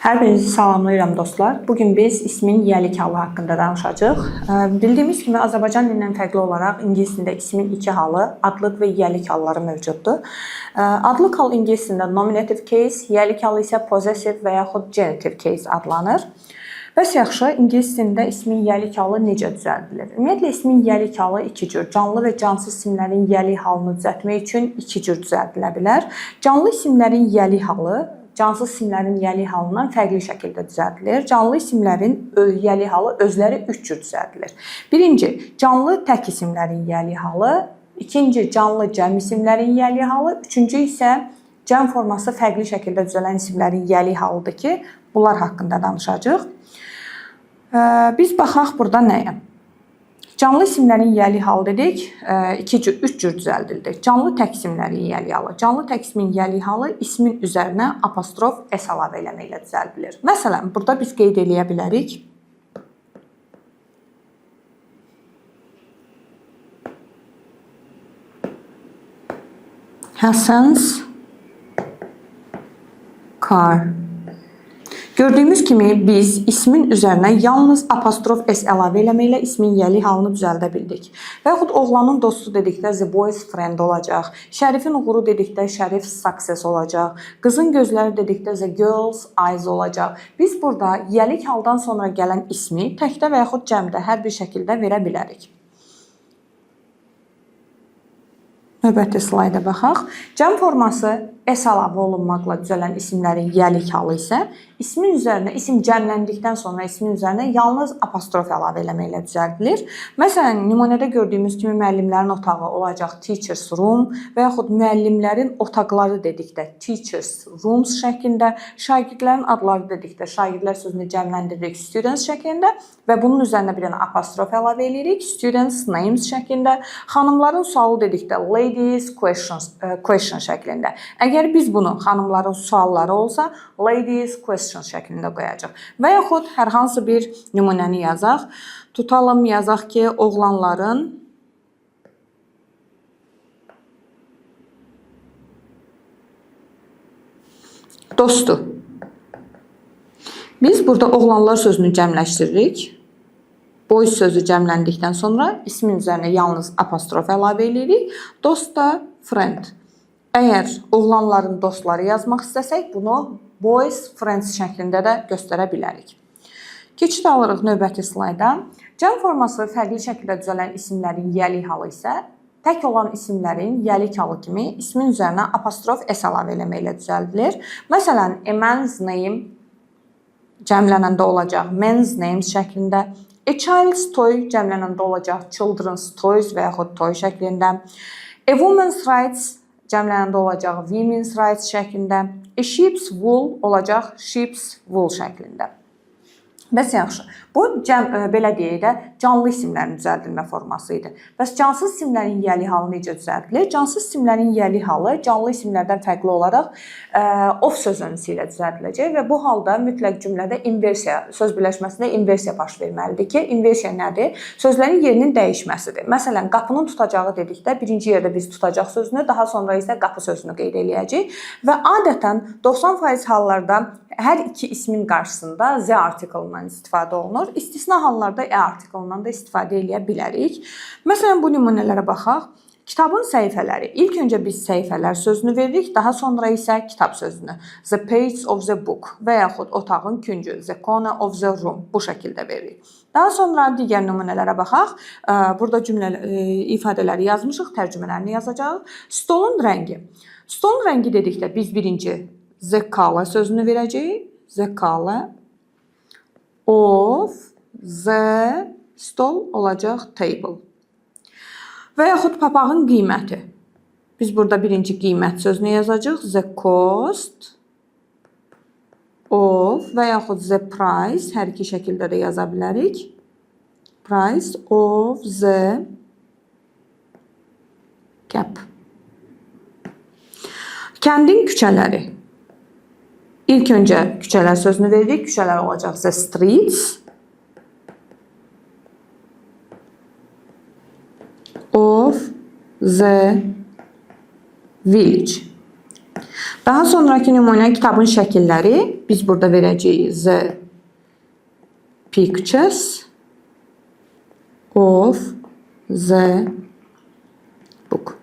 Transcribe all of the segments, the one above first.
Hər birinizi salamlayıram dostlar. Bugün biz ismin yiyəlik halı haqqında danışacağıq. Bildiyimiz kimi Azərbaycan dilindən fərqli olaraq ingilis dilində ismin iki halı, adlıq və yiyəlik halları mövcuddur. Adlıq hal ingilis dilində nominative case, yiyəlik halı isə possessive və yaxud genitive case adlanır. Bəs yaxşı, ingilis dilində ismin yiyəlik halı necə düzəldilir? Ümumiyyətlə ismin yiyəlik halı iki cür. Canlı və cansız isimlərin yiyəlik halını düzəltmək üçün iki cür düzəldilə bilər. Canlı isimlərin yiyəlik halı cansız isimlərin yiyəlik halından fərqli şəkildə düzəldilir. Canlı isimlərin yiyəlik halı özləri üç cür düzəldilir. Birinci, canlı tək isimlərin yiyəlik halı. İkinci, canlı cəm isimlərin yiyəlik halı. Üçüncü isə cəm forması fərqli şəkildə düzələn isimlərin yiyəlik halıdır ki, bunlar haqqında danışacağıq. Biz baxaq burada nəyə? Canlı isimlərin yiyəlik halı dedik, üç cür düzəldilir. Canlı tək isimlərin yiyəlik halı. Canlı tək ismin yiyəlik halı ismin üzərinə apostrof s əlavə eləməklə düzəldilir. Məsələn, burada biz qeyd eləyə bilərik. Hasan's car. Gördüyümüz kimi biz ismin üzərinə yalnız apostrof s əlavə eləməklə ismin yiyəlik halını düzəldə bildik. Və yaxud oğlanın dostu dedikdə the boy's friend olacaq. Şərifin uğuru dedikdə Şərif success olacaq. Qızın gözləri dedikdə the girl's eyes olacaq. Biz burada yiyəlik haldan sonra gələn ismi təkdə və yaxud cəmdə hər bir şəkildə verə bilərik. Növbəti slayda baxaq. Cəm forması s əlavə olunmaqla düzələn isimlərin yiyəlik halı isə ismin üzərinə, isim cəmləndikdən sonra ismin üzərinə yalnız apostrof əlavə eləməklə düzəldilir. Məsələn, nümunədə gördüyümüz kimi müəllimlərin otağı olacaq teacher's room və yaxud müəllimlərin otaqları dedikdə teacher's rooms şəklində, şagirdlərin adları dedikdə şagirdlər sözünü cəmləndiririk students şəklində və bunun üzərinə bir dənə apostrof əlavə edirik students names şəklində, xanımların sualı dedikdə ladies question şəklində. Əgər biz bunu xanımların sualları olsa, ladies question şəklində qoyacaq. Və yaxud hər hansı bir nümunəni yazaq. Tutalım, yazaq ki, oğlanların dostu. Biz burada oğlanlar sözünü cəmləşdiririk. Boy sözü cəmləndikdən sonra ismin üzərinə yalnız apostrof əlavə edirik. Dost da friend. Əgər oğlanların dostları yazmaq istəsək, bunu boys friends şəklində də göstərə bilərik. Keçid alırıq növbəti slayda. Cəm forması fərqli şəkildə düzələn isimlərin yiyəlik halı isə tək olan isimlərin yiyəlik halı kimi ismin üzərinə apostrof s əlavə eləməklə düzəldilir. Məsələn, a man's name cəmlənəndə olacaq men's names şəklində. A child's toy cəmlənəndə olacaq children's toys və yaxud toy şəklində. A woman's rights cəmlənəndə olacaq women's rights şəklində. A sheep's wool olacaq sheep's wool şəklində. Bəs yaxşı, bu belə deyək də canlı isimlərin düzəldilmə forması idi. Bəs cansız isimlərin yiyəlik halı necə düzəldilir? Cansız isimlərin yiyəlik halı canlı isimlərdən fərqli olaraq of sözünüsü ilə düzəldiləcək və bu halda mütləq cümlədə inversiya, söz birləşməsində inversiya baş verməlidir ki, inversiya nədir? Sözlərin yerinin dəyişməsidir. Məsələn, qapının tutacağı dedikdə birinci yerdə biz tutacaq sözünü, daha sonra isə qapı sözünü qeyd eləyəcəyik və adətən 90% hallarda hər iki ismin qarşısında z artiklından istifadə olunur. İstisna hallarda e artiklından da istifadə edə bilərik. Məsələn, bu nümunələrə baxaq. Kitabın səhifələri. İlk öncə biz səhifələr sözünü veririk, daha sonra isə kitab sözünü. The page of the book və yaxud otağın küncü. The corner of the room. Bu şəkildə veririk. Daha sonra digər nümunələrə baxaq. Burada ifadələri yazmışıq, tərcümələrini yazacağıq. Stolun rəngi. Stolun rəngi dedikdə biz birinci the color sözünü verəcəyik. The color of the stol olacaq table. Və yaxud papağın qiyməti. Biz burada birinci qiymət sözünü yazacağıq. The cost of və yaxud the price hər iki şəkildə də yaza bilərik. Price of the cap. Kəndin küçələri. İlk öncə küçələr sözünü veririk. Küçələr olacaq the streets of the village. Daha sonraki nümunə kitabın şəkilləri. Biz burada verəcəyik the pictures of the book.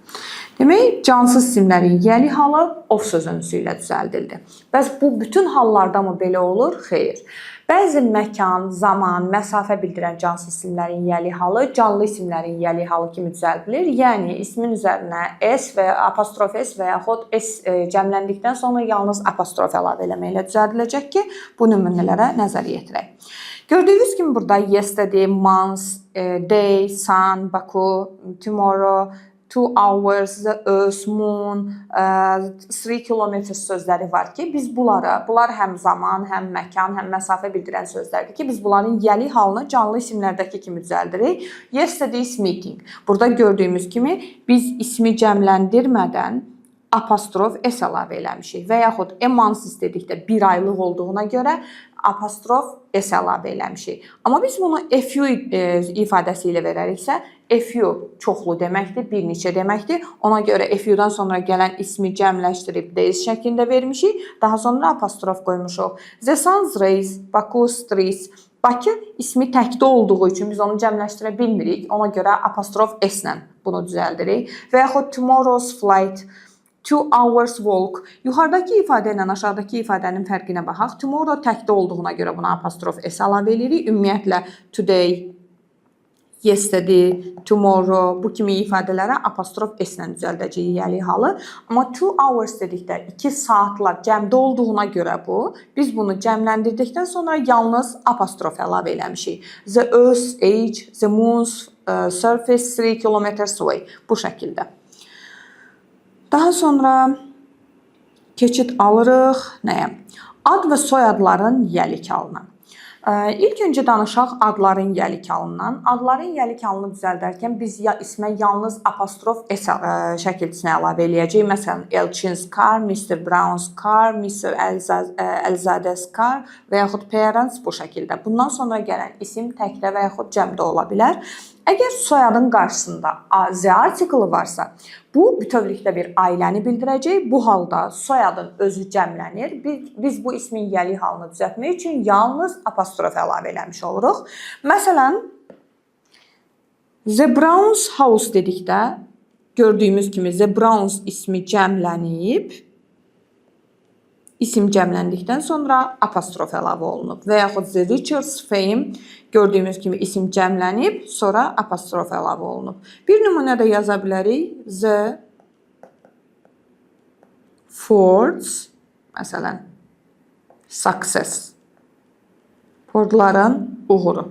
Demək, cansız isimlərin yəli halı of sözüncüsü ilə düzəldildi. Bəs bu bütün hallarda mı belə olur? Xeyr. Bəzi məkan, zaman, məsafə bildirən cansız isimlərin yəli halı canlı isimlərin yəli halı kimi düzəldilir. Yəni, ismin üzərinə S və ya apostrof S və yaxud S cəmləndikdən sonra yalnız apostrof əlavə eləməklə düzəldiləcək ki, bu nümunələrə nəzər yetirək. Gördüyünüz kimi burada yesterday, month, day, sun, Baku, tomorrow, 2 hours, the earth, moon, 3 kilometr sözləri var ki, biz bunlar həm zaman, həm məkan, həm məsafə bildirən sözlərdir ki, biz bunların yəli halını canlı isimlərdəki kimi düzəldirik. Yesterday's meeting. Burada gördüyümüz kimi biz ismi cəmləndirmədən apostrof S əlavə eləmişik və yaxud a month dedikdə bir aylıq olduğuna görə apostrof S əlavə eləmişik. Amma biz bunu a few ifadəsi ilə verəriksə, a few çoxlu deməkdir, bir neçə deməkdir. Ona görə a few-dan sonra gələn ismi cəmləşdirib days şəklində vermişik. Daha sonra apostrof qoymuşuq. The sun's rays, Baku streets. Bakı ismi təkdə olduğu üçün biz onu cəmləşdirə bilmirik. Ona görə apostrof S-lə bunu düzəldirik. Və yaxud tomorrow's flight, 2 hours walk. Yuxarıdakı ifadə ilə aşağıdakı ifadənin fərqinə baxaq. Tomorrow təkdə olduğuna görə buna apostrof S əlavə edirik. Ümumiyyətlə today, yesterday, tomorrow bu kimi ifadələrə apostrof S-lə düzəldəcəyik yəli halı. Amma 2 hours dedikdə 2 saatlar cəmdə olduğuna görə biz bunu cəmləndirdikdən sonra yalnız apostrof əlavə eləmişik. The earth's age, the moon's surface 3 kilometers away. Bu şəkildə. Daha sonra keçid alırıq nəyə? Ad və soyadların yəlik halına. İlk öncə danışaq adların yəlik halından. Adların yəlik halını düzəldərkən biz ismə yalnız apostrof S şəkilçisini əlavə eləyəcəyik. Məsələn, Elchin's car, Mr. Brown's car, Mr. Elzade's car və yaxud parents bu şəkildə. Bundan sonra gələn isim təkdə və yaxud cəmdə ola bilər. Əgər soyadın qarşısında the article varsa, bu bütövlükdə bir ailəni bildirəcək. Bu halda soyadın özü cəmlənir. Biz bu ismin yəli halını düzəltmək üçün yalnız apostrof əlavə eləmiş oluruq. Məsələn, the Brown's house dedikdə gördüyümüz kimi the Brown's ismi cəmlənib. İsim cəmləndikdən sonra apostrof əlavə olunub. Və yaxud the Richard's fame gördüyümüz kimi isim cəmlənib, sonra apostrof əlavə olunub. Bir nümunə də yaza bilərik. The Ford's, məsələn, success. Fordların uğuru.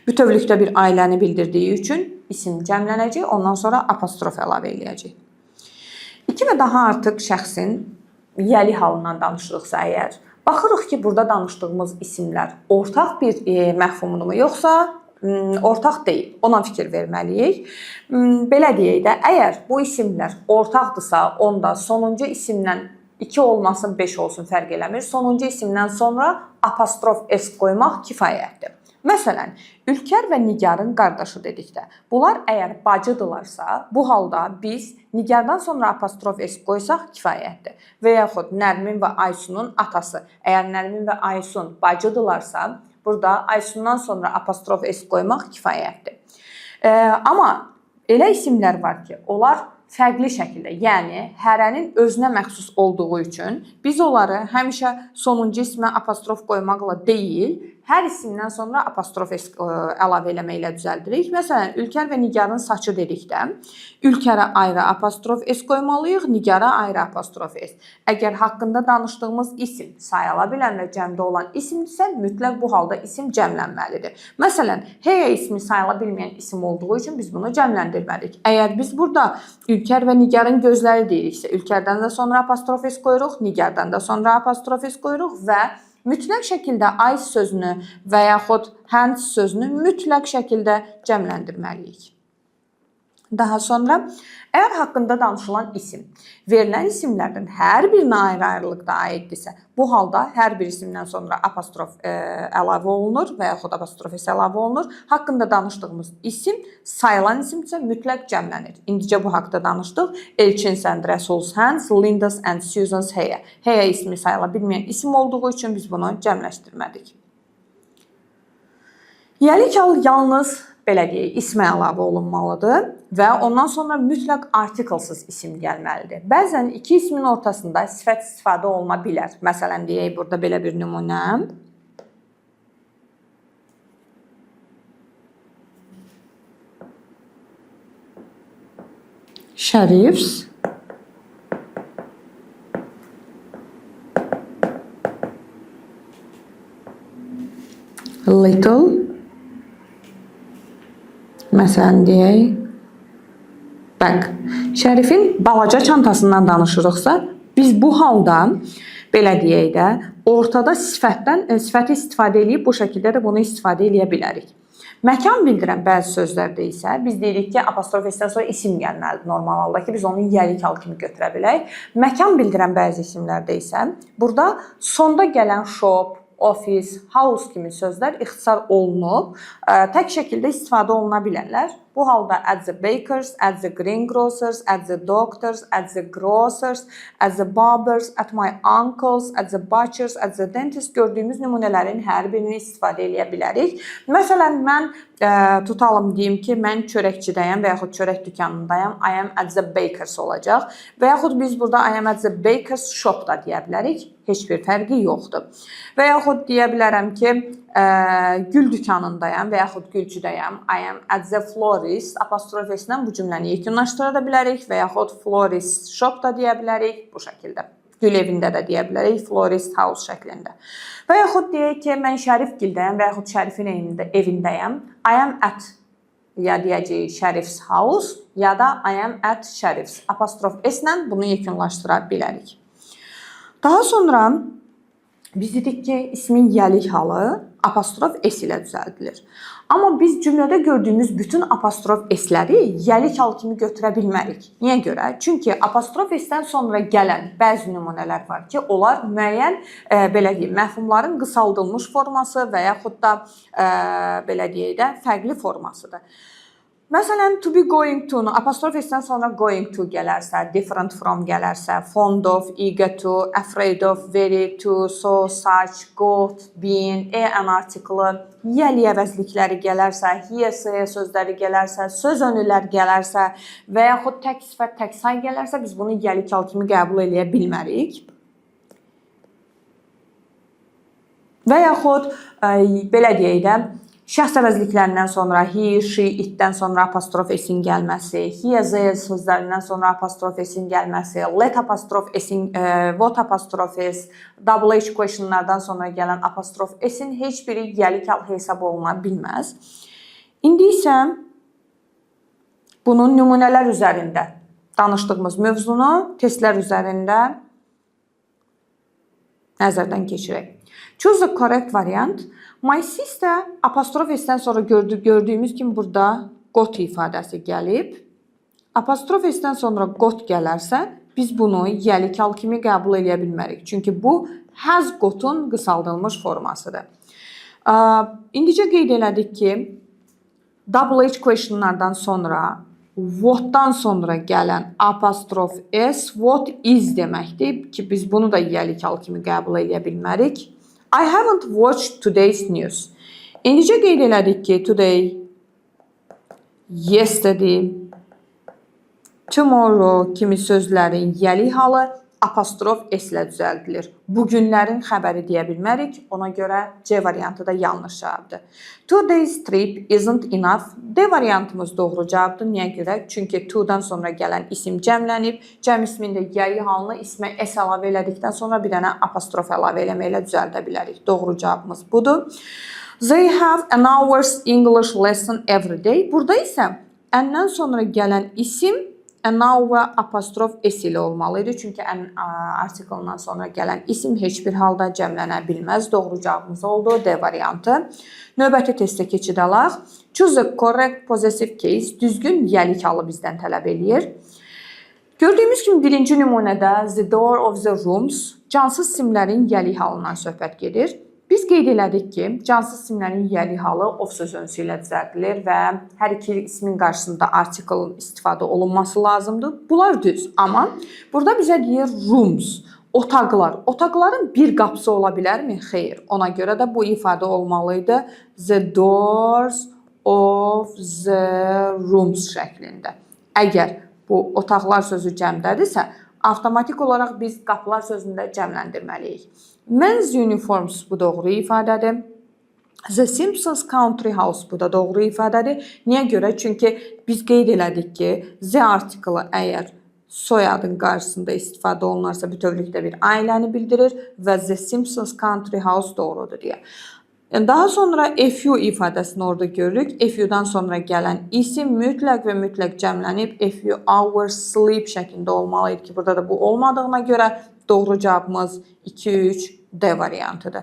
Bütövlükdə bir ailəni bildirdiyi üçün isim cəmlənəcək, ondan sonra apostrof əlavə eləyəcək. 2 və daha artıq şəxsin yəli halından danışırıqsa əgər, baxırıq ki, burada danışdığımız isimlər ortaq bir məfhumdurmu, yoxsa ortaq deyil. Ona fikir verməliyik. Belə deyək də, əgər bu isimlər ortaqdırsa, onda sonuncu isimdən 2 olmasın, 5 olsun, fərq eləmir. Sonuncu isimdən sonra apostrof S qoymaq kifayətdir. Məsələn, Ülkər və Nigarın qardaşı dedikdə, bunlar əgər bacıdırlarsa, bu halda biz Nigardan sonra apostrof S qoysaq kifayətdir. Və yaxud Nərmin və Aysunun atası. Əgər Nərmin və Aysun bacıdırlarsa, burada Aysundan sonra apostrof S qoymaq kifayətdir. Amma elə isimlər var ki, onlar fərqli şəkildə, yəni hərənin özünə məxsus olduğu üçün biz onları həmişə sonuncu ismə apostrof qoymaqla deyil, hər isimdən sonra apostrof S əlavə eləməklə düzəldirik. Məsələn, Ülkər və Nigarın saçı dedikdə, Ülkərə ayrı apostrof S qoymalıyıq, Nigara ayrı apostrof S. Əgər haqqında danışdığımız isim sayıla bilən və cəmdə olan isimdirsə, mütləq bu halda isim cəmlənməlidir. Məsələn, Heya ismi sayıla bilməyən isim olduğu üçün biz bunu cəmləndirmədik. Əgər biz burada Ülkər və Nigarın gözləri deyiriksə, Ülkərdən də sonra apostrof S qoyuruq, Nigardan da sonra apostrof S qoyuruq və mütləq şəkildə eyes sözünü və yaxud hands sözünü mütləq şəkildə cəmləndirməliyik. Daha sonra, əgər haqqında danışılan isim verilən isimlərdən hər birinə ayrı-ayrılıqda aiddirsə, bu halda hər bir isimdən sonra apostrof əlavə olunur və yaxud apostrof s əlavə olunur. Haqqında danışdığımız isim sayılan isimsə mütləq cəmlənir. İndicə bu haqqda danışdıq. Elçin's and Russell's hands, Linda's and Susan's hair. Hair ismi sayıla bilməyən isim olduğu üçün biz bunu cəmləşdirmədik. Yəlik hal yalnız belə deyək, ismə əlavə olunmalıdır və ondan sonra mütləq artiklsız isim gəlməlidir. Bəzən iki ismin ortasında sifət istifadə oluna bilər. Məsələn, deyək, burada belə bir nümunə. Sheriff's little, məsələn deyək, bag. Şərifin balaca çantasından danışırıqsa, biz bu halda belə deyək də, ortada sifəti istifadə edib bu şəkildə də bunu istifadə edə bilərik. Məkan bildirən bəzi sözlərdə isə biz deyirik ki, apostrof s-dən sonra isim gəlməlidir normal halda ki, biz onu yəlik hal kimi götürə bilək. Məkan bildirən bəzi isimlərdə isə burada sonda gələn shop, office, house kimi sözlər ixtisar olunub, tək şəkildə istifadə oluna bilərlər. Bu halda at the bakers, at the greengrocers, at the doctors, at the grocers, at the barbers, at my uncles, at the butchers, at the dentist gördüyümüz nümunələrin hər birini istifadə edə bilərik. Məsələn, mən tutalım deyim ki, mən çörəkçidəyəm və yaxud çörək dükanındayam. I am at the bakers olacaq. Və yaxud biz burada I am at the bakers shop da deyə bilərik. Heç bir fərqi yoxdur. Və yaxud deyə bilərəm ki, gül dükanındayam və yaxud gülçüdəyəm. I am at the florist apostrof s-lə bu cümləni yekunlaşdıra da bilərik və yaxud florist shop da deyə bilərik bu şəkildə. Gül evində də deyə bilərik, florist house şəklində. Və yaxud deyək ki, mən Şərifgildəyəm və yaxud Şərifin evindəyəm. I am at, ya deyəcəyik Şərif's house, ya da I am at Şərif's apostrof s-lə bunu yekunlaşdıra bilərik. Daha sonra biz dedik ki, ismin yəlik halı apostrof s ilə düzəldilir. Amma biz cümlədə gördüyümüz bütün apostrof s-ləri yəlik hal kimi götürə bilmərik. Niyə görə? Çünki apostrof s-dən sonra gələn bəzi nümunələr var ki, onlar müəyyən belə deyək, məfhumların qısaldılmış forması və yaxud da belə deyək də fərqli formasıdır. Məsələn, to be going to-nu apostrof s-dən sonra going to gələrsə, different from gələrsə, fond of, eager to, afraid of, very to, so, such, got, been, an artiklı, yəli əvəzlikləri gələrsə, here sözləri gələrsə, söz önülər gələrsə və yaxud tək sifət, tək say gələrsə, biz bunu yəlik hal kimi qəbul edə bilmərik. Və yaxud belə deyək də, şəxs əvəzliklərindən sonra he, she, it-dən sonra apostrof s-in gəlməsi, he, they sözlərindən sonra apostrof s-in gəlməsi, let apostrof s-in, what apostrof s, double h questionlardan sonra gələn apostrof s-in heç biri yəlik hal hesab oluna bilməz. İndi isə bunun nümunələr üzərində danışdığımız mövzunu testlər üzərində nəzərdən keçirək. Choose the correct variant. My sister apostrof s-dən sonra gördüyümüz kimi burada got ifadəsi gəlib. Apostrof s-dən sonra got gələrsə, biz bunu yəlik hal kimi qəbul edə bilmərik. Çünki bu has gotun qısaldılmış formasıdır. İndicə qeyd elədik ki, double h questionlardan sonra, what-dan sonra gələn apostrof s, what is deməkdir ki, biz bunu da yəlik hal kimi qəbul edə bilmərik. I haven't watched today's news. İndicə qeyd elədik ki, today, yesterday, tomorrow kimi sözlərin yəlik halı apostrof s ilə düzəldilir. Bugünlərin xəbəri deyə bilmərik, ona görə C variantı da yanlış cavabdır. Today's trip isn't enough. D variantımız doğru cavabdır. Niyə görə? Çünki to-dan sonra gələn isim cəmlənib, cəm ismində yəlik halını ismə s əlavə elədikdən sonra bir dənə apostrof əlavə eləməklə düzəldə bilərik. Doğru cavabımız budur. They have an hour's English lesson every day. Burada isə n-dən sonra gələn isim now və apostrof s ilə olmalıydı. Çünki artiklından sonra gələn isim heç bir halda cəmlənə bilməz. Doğru cavabımız oldu. D variantı. Növbəti testə keçid alaq. Choose the correct possessive case. Düzgün yəlik halı bizdən tələb eləyir. Gördüyümüz kimi birinci nümunədə the door of the rooms cansız simlərin yəlik halından söhbət gedir. Biz qeyd elədik ki, cansız simlərin yəlik halı of sözcüsü ilə düzəldilir və hər iki ismin qarşısında artiklın istifadə olunması lazımdır. Bunlar düz. Amma burada bizə deyir rooms, otaqlar. Otaqların bir qapısı ola bilərmi? Xeyr. Ona görə də bu ifadə olmalıydı. The doors of the rooms şəklində. Əgər bu otaqlar sözü cəmdədirsə, avtomatik olaraq biz qapılar sözündə cəmləndirməliyik. Men's uniforms bu doğru ifadədir. The Simpsons Country House bu da doğru ifadədir. Niyə görə? Çünki biz qeyd elədik ki, the artiklı əgər soyadın qarşısında istifadə olunarsa bütövlükdə bir ailəni bildirir və The Simpsons Country House doğrudur deyə. Daha sonra FU ifadəsini orada görürük. FU-dan sonra gələn isim mütləq və mütləq cəmlənib FU our sleep şəklində olmalıydı ki, burada da bu olmadığına görə doğru cavabımız 2-3 D variantıdır.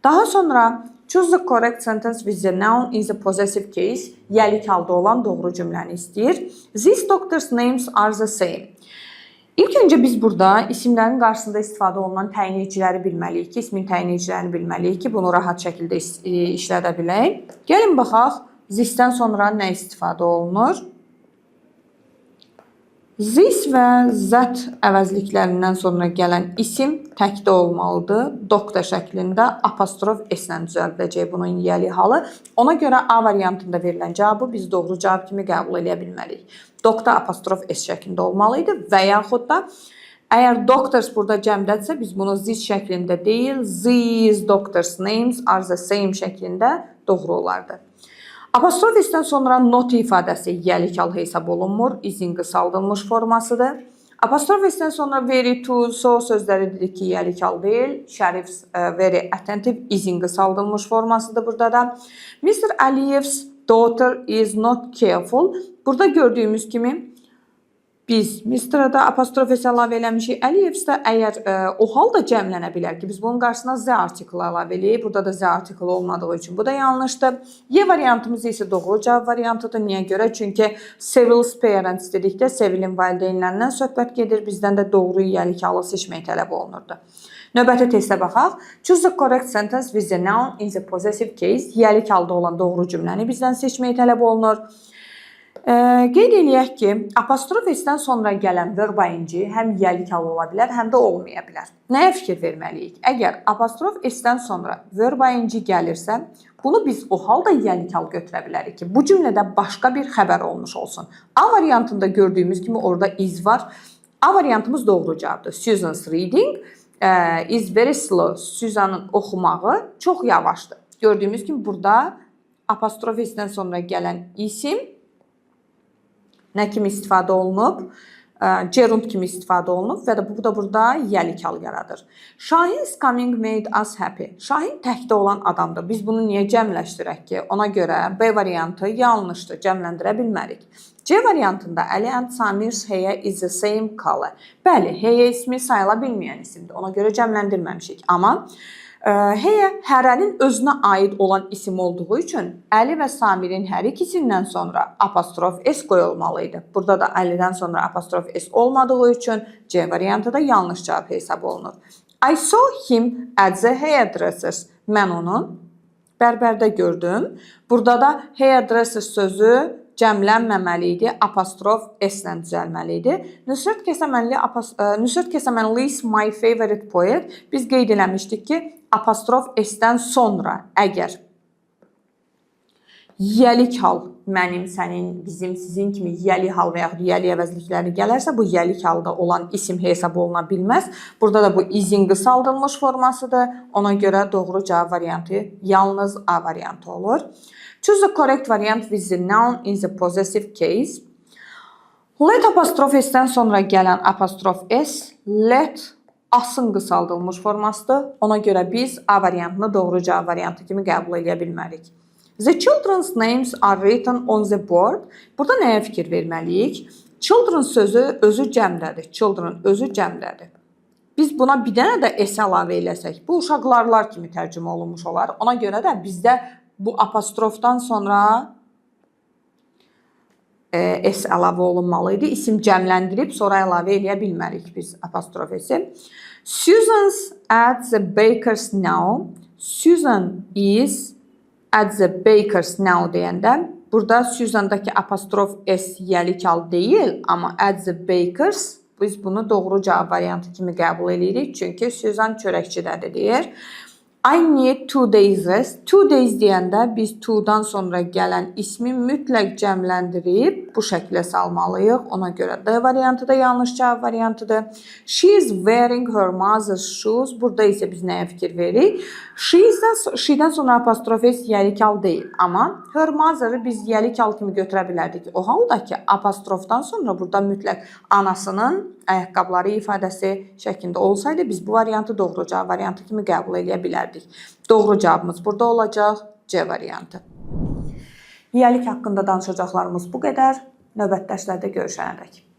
Daha sonra choose the correct sentence with the noun in the possessive case. Yəlik halda olan doğru cümləni istəyir. These doctors' names are the same. İlk öncə biz burada isimlərin qarşısında istifadə olunan təyinləyiciləri bilməliyik ki, ismin təyinləyicilərini bilməliyik ki, bunu rahat şəkildə işlədə bilək. Gəlin baxaq, this-dən sonra nə istifadə olunur? This və that əvəzliklərindən sonra gələn isim təkdə olmalıdır. Doctor şəklində apostrof s-lə düzəldiləcək bunun yəlik halı. Ona görə A variantında verilən cavabı biz doğru cavab kimi qəbul edə bilməliyik. Doctor apostrof s şəklində olmalıydı və yaxud da əgər doctors burada cəmdədirsə biz bunu this şəklində deyil, these doctors' names are the same şəklində doğru olardı. Apostrof s-dən sonra not ifadəsi yəlik hal hesab olunmur, izin qısaldılmış formasıdır. Apostrof s-dən sonra very to, so sözləri dedik ki, yəlik hal deyil. Şərif very attentive, izin qısaldılmış formasıdır burada da. Mr. Aliyev's daughter is not careful. Burada gördüyümüz kimi biz Mr.-da apostrof s əlavə eləmişik. Aliyev's-də əgər o halda cəmlənə bilər ki, biz bunun qarşısına z artiklı əlavə eləyik. Burada da z artiklı olmadığı üçün bu da yanlışdır. Y variantımız isə doğru cavab variantıdır. Niyə görə? Çünki Sevil's parents dedikdə Sevil'in valideynlərindən söhbət gedir. Bizdən də doğru yəlik halı seçmək tələb olunurdu. Növbəti testə baxaq. Choose the correct sentence with the noun in the possessive case. Yəlik halda olan doğru cümləni bizdən seçmək tələb olunur. Qeyd eləyək ki, apostrof s-dən sonra gələn verb ing həm yəlik hal ola bilər, həm də olmaya bilər. Nəyə fikir verməliyik? Əgər apostrof s-dən sonra verb ing gəlirsə, bunu biz o halda yəlik hal götürə bilərik ki, bu cümlədə başqa bir xəbər olmuş olsun. A variantında gördüyümüz kimi orada is var. A variantımız doğru cavabdır. Susan's reading is very slow. Susan'ın oxumağı çox yavaşdır. Gördüyümüz kimi burada apostrof s-dən sonra gələn isim nə kimi istifadə olunub? Gerund kimi istifadə olunub və bu da burada yəlik hal yaradır. Şahin's coming made us happy. Şahin təkdə olan adamdır. Biz bunu niyə cəmləşdirək ki? Ona görə B variantı yanlışdır. Cəmləndirə bilmərik. C variantında Ali and Samir's hair is the same color. Bəli, hair ismi sayıla bilməyən isimdir. Ona görə cəmləndirməmişik. Amma Heyə hərənin özünə aid olan isim olduğu üçün Əli və Samirin hər ikisindən sonra apostrof s qoyulmalıydı. Burada da Əlidən sonra apostrof s olmadığı üçün C variantı da yanlış cavab hesab olunur. I saw him at the hairdressers. Mən onu bərbərdə gördüm. Burada da hairdresser sözü cəmlənməməli idi, apostrof s-lə düzəlməli idi. Nüsrət Kəsəmənli is my favorite poet. Biz qeyd eləmişdik ki, apostrof s-dən sonra əgər yəlik hal, mənim, sənin, bizim, sizin kimi yəlik hal və yaxud yəlik əvəzlikləri gələrsə, bu yəlik halda olan isim hesab oluna bilməz. Burada da bu izin qısaldılmış formasıdır. Ona görə doğru cavab variantı yalnız A variantı olur. Choose the correct variant with the noun in the possessive case. Let apostrof s-dən sonra gələn apostrof s, let asın qısaldılmış formasıdır. Ona görə biz A variantını doğru cavab variantı kimi qəbul edə bilmərik. The children's names are written on the board. Burada nəyə fikir verməliyik? Children sözü özü cəmdədir. Children özü cəmdədir. Biz buna bir dənə də s əlavə eləsək, bu uşaqlarlar kimi tərcümə olunmuş olar. Ona görə də bizdə bu apostrofdan sonra s əlavə olunmalı idi. İsim cəmləndirib sonra əlavə eləyə bilmərik biz apostrof s-i. Susan's at the baker's now. Susan is at the baker's now deyəndə burada Susan'dakı apostrof s yəlik al deyil, amma at the baker's biz bunu doğru cavab variantı kimi qəbul edirik. Çünki Susan çörəkçidədir deyir. I need 2 days rest. 2 days deyəndə biz to-dan sonra gələn ismi mütləq cəmləndirib bu şəklə salmalıyıq. Ona görə D variantı da yanlış cavab variantıdır. She is wearing her mother's shoes. Burada isə biz nəyə fikir veririk? She'dən sonra apostrof s yəlik al deyil. Amma her mother'ı biz yəlik al kimi götürə bilərdik. O halda ki, apostrofdan sonra burada mütləq anasının ayaqqabıları ifadəsi şəklində olsaydı, biz bu variantı doğru cavab variantı kimi qəbul edə bilərdik. Doğru cavabımız burada olacaq C variantı. Yiyəlik haqqında danışacaqlarımız bu qədər. Növbəti dərslərdə görüşənədək.